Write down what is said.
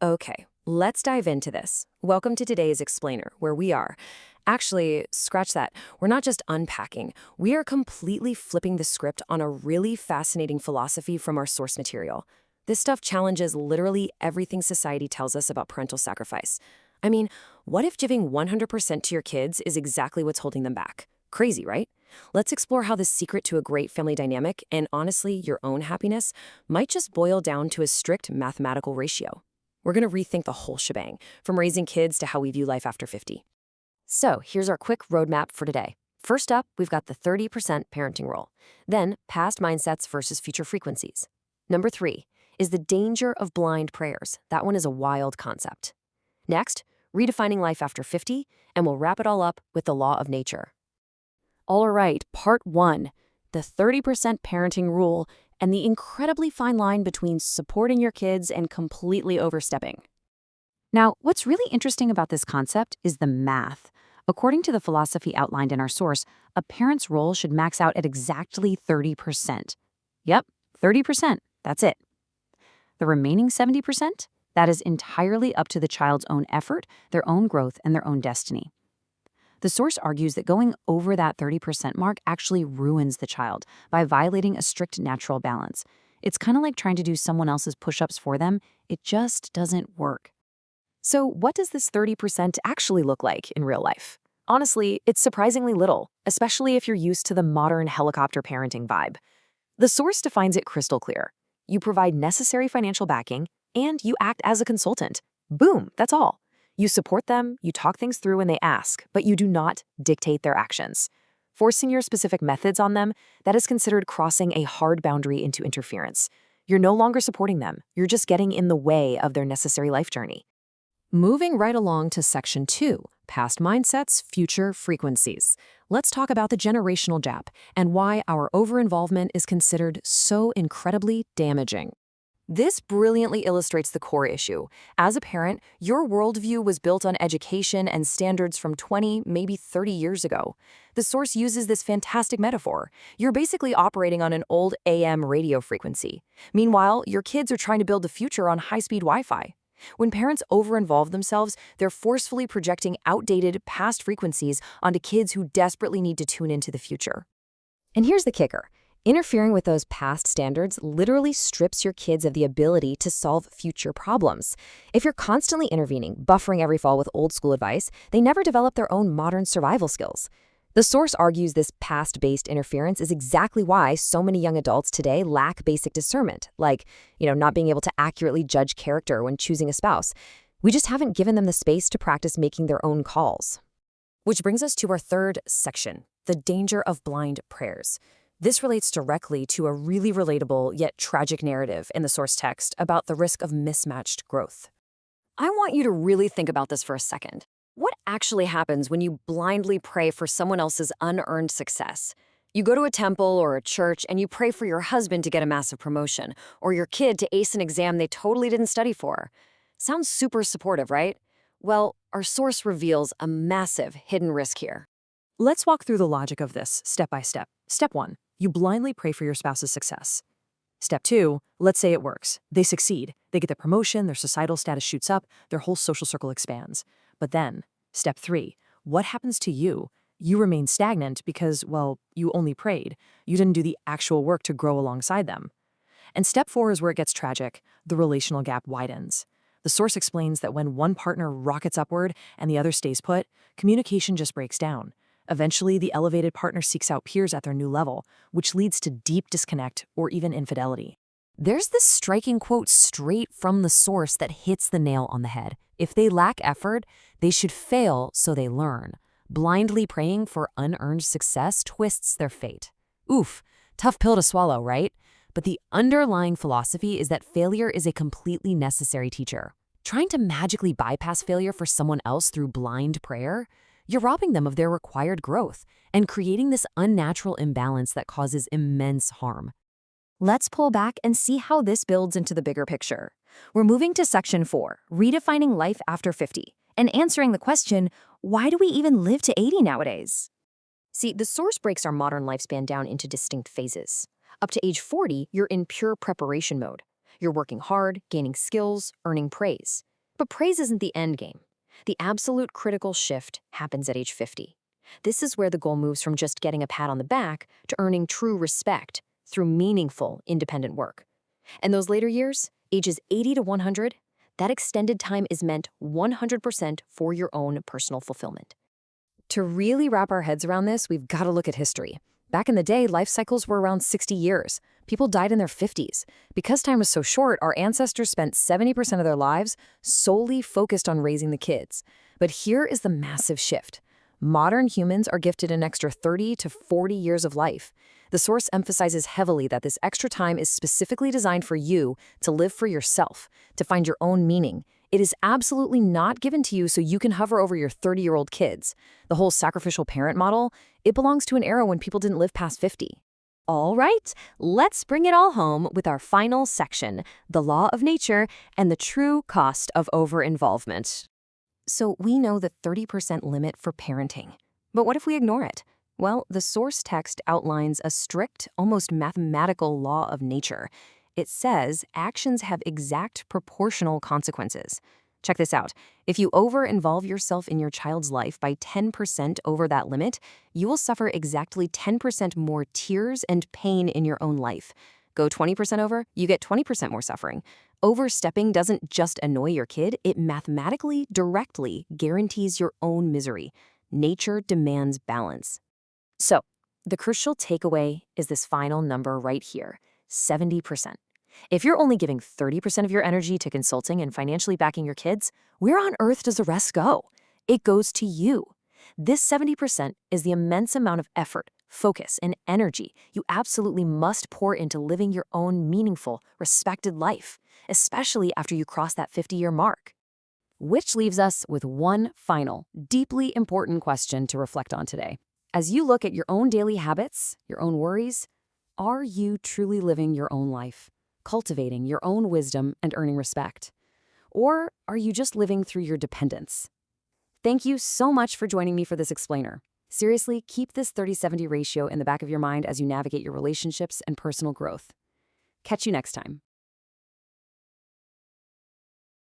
Okay, let's dive into this. Welcome to today's Explainer, where we are. Actually, scratch that. We're not just unpacking. We are completely flipping the script on a really fascinating philosophy from our source material. This stuff challenges literally everything society tells us about parental sacrifice. I mean, what if giving 100% to your kids is exactly what's holding them back? Crazy, right? Let's explore how the secret to a great family dynamic, and honestly, your own happiness, might just boil down to a strict mathematical ratio. We're going to rethink the whole shebang, from raising kids to how we view life after 50. So here's our quick roadmap for today. First up, we've got the 30% parenting rule. Then, past mindsets versus future frequencies. Number 3 is the danger of blind prayers. That one is a wild concept. Next, redefining life after 50, and we'll wrap it all up with the law of nature. All right, part 1, the 30% parenting rule and the incredibly fine line between supporting your kids and completely overstepping. Now, what's really interesting about this concept is the math. According to the philosophy outlined in our source, a parent's role should max out at exactly 30%. Yep, 30%, that's it. The remaining 70%, that is entirely up to the child's own effort, their own growth, and their own destiny. The source argues that going over that 30% mark actually ruins the child by violating a strict natural balance. It's kind of like trying to do someone else's push-ups for them. It just doesn't work. So what does this 30% actually look like in real life? Honestly, it's surprisingly little, especially if you're used to the modern helicopter parenting vibe. The source defines it crystal clear. You provide necessary financial backing, and you act as a consultant. Boom, that's all. You support them, you talk things through when they ask, but you do not dictate their actions. Forcing your specific methods on them, that is considered crossing a hard boundary into interference. You're no longer supporting them, you're just getting in the way of their necessary life journey. Moving right along to section 2, past mindsets, future frequencies. Let's talk about the generational gap and why our overinvolvement is considered so incredibly damaging. This brilliantly illustrates the core issue. As a parent, your worldview was built on education and standards from 20, maybe 30 years ago. The source uses this fantastic metaphor. You're basically operating on an old AM radio frequency. Meanwhile, your kids are trying to build the future on high-speed Wi-Fi. When parents over-involve themselves, they're forcefully projecting outdated, past frequencies onto kids who desperately need to tune into the future. And here's the kicker. Interfering with those past standards literally strips your kids of the ability to solve future problems. If you're constantly intervening, buffering every fall with old-school advice, they never develop their own modern survival skills. The source argues this past-based interference is exactly why so many young adults today lack basic discernment, like, not being able to accurately judge character when choosing a spouse. We just haven't given them the space to practice making their own calls. Which brings us to our third section, the danger of blind prayers. This relates directly to a really relatable yet tragic narrative in the source text about the risk of mismatched growth. I want you to really think about this for a second. What actually happens when you blindly pray for someone else's unearned success? You go to a temple or a church and you pray for your husband to get a massive promotion, or your kid to ace an exam they totally didn't study for. Sounds super supportive, right? Well, our source reveals a massive hidden risk here. Let's walk through the logic of this step by step. Step 1. You blindly pray for your spouse's success. Step 2, let's say it works. They succeed. They get the promotion, their societal status shoots up, their whole social circle expands. But then, step 3, what happens to you? You remain stagnant because, you only prayed. You didn't do the actual work to grow alongside them. And step 4 is where it gets tragic. The relational gap widens. The source explains that when one partner rockets upward and the other stays put, communication just breaks down. Eventually, the elevated partner seeks out peers at their new level, which leads to deep disconnect or even infidelity. There's this striking quote straight from the source that hits the nail on the head. If they lack effort, they should fail so they learn. Blindly praying for unearned success twists their fate. Oof, tough pill to swallow, right? But the underlying philosophy is that failure is a completely necessary teacher. Trying to magically bypass failure for someone else through blind prayer? You're robbing them of their required growth and creating this unnatural imbalance that causes immense harm. Let's pull back and see how this builds into the bigger picture. We're moving to section 4, redefining life after 50, and answering the question, why do we even live to 80 nowadays? See, the source breaks our modern lifespan down into distinct phases. Up to age 40, you're in pure preparation mode. You're working hard, gaining skills, earning praise. But praise isn't the end game. The absolute critical shift happens at age 50. This is where the goal moves from just getting a pat on the back to earning true respect through meaningful, independent work. And those later years, ages 80 to 100, that extended time is meant 100% for your own personal fulfillment. To really wrap our heads around this, we've got to look at history. Back in the day, life cycles were around 60 years. People died in their 50s. Because time was so short, our ancestors spent 70% of their lives solely focused on raising the kids. But here is the massive shift. Modern humans are gifted an extra 30 to 40 years of life. The source emphasizes heavily that this extra time is specifically designed for you to live for yourself, to find your own meaning. It is absolutely not given to you so you can hover over your 30-year-old kids. The whole sacrificial parent model, it belongs to an era when people didn't live past 50. All right, let's bring it all home with our final section, the law of nature and the true cost of over-involvement. So we know the 30% limit for parenting. But what if we ignore it? Well, the source text outlines a strict, almost mathematical law of nature. It says actions have exact proportional consequences. Check this out. If you over-involve yourself in your child's life by 10% over that limit, you will suffer exactly 10% more tears and pain in your own life. Go 20% over, you get 20% more suffering. Overstepping doesn't just annoy your kid, it mathematically, directly guarantees your own misery. Nature demands balance. So, the crucial takeaway is this final number right here, 70%. If you're only giving 30% of your energy to consulting and financially backing your kids, where on earth does the rest go? It goes to you. This 70% is the immense amount of effort, focus, and energy you absolutely must pour into living your own meaningful, respected life, especially after you cross that 50-year mark. Which leaves us with one final, deeply important question to reflect on today. As you look at your own daily habits, your own worries, are you truly living your own life, cultivating your own wisdom and earning respect? Or are you just living through your dependence? Thank you so much for joining me for this explainer. Seriously, keep this 30-70 ratio in the back of your mind as you navigate your relationships and personal growth. Catch you next time.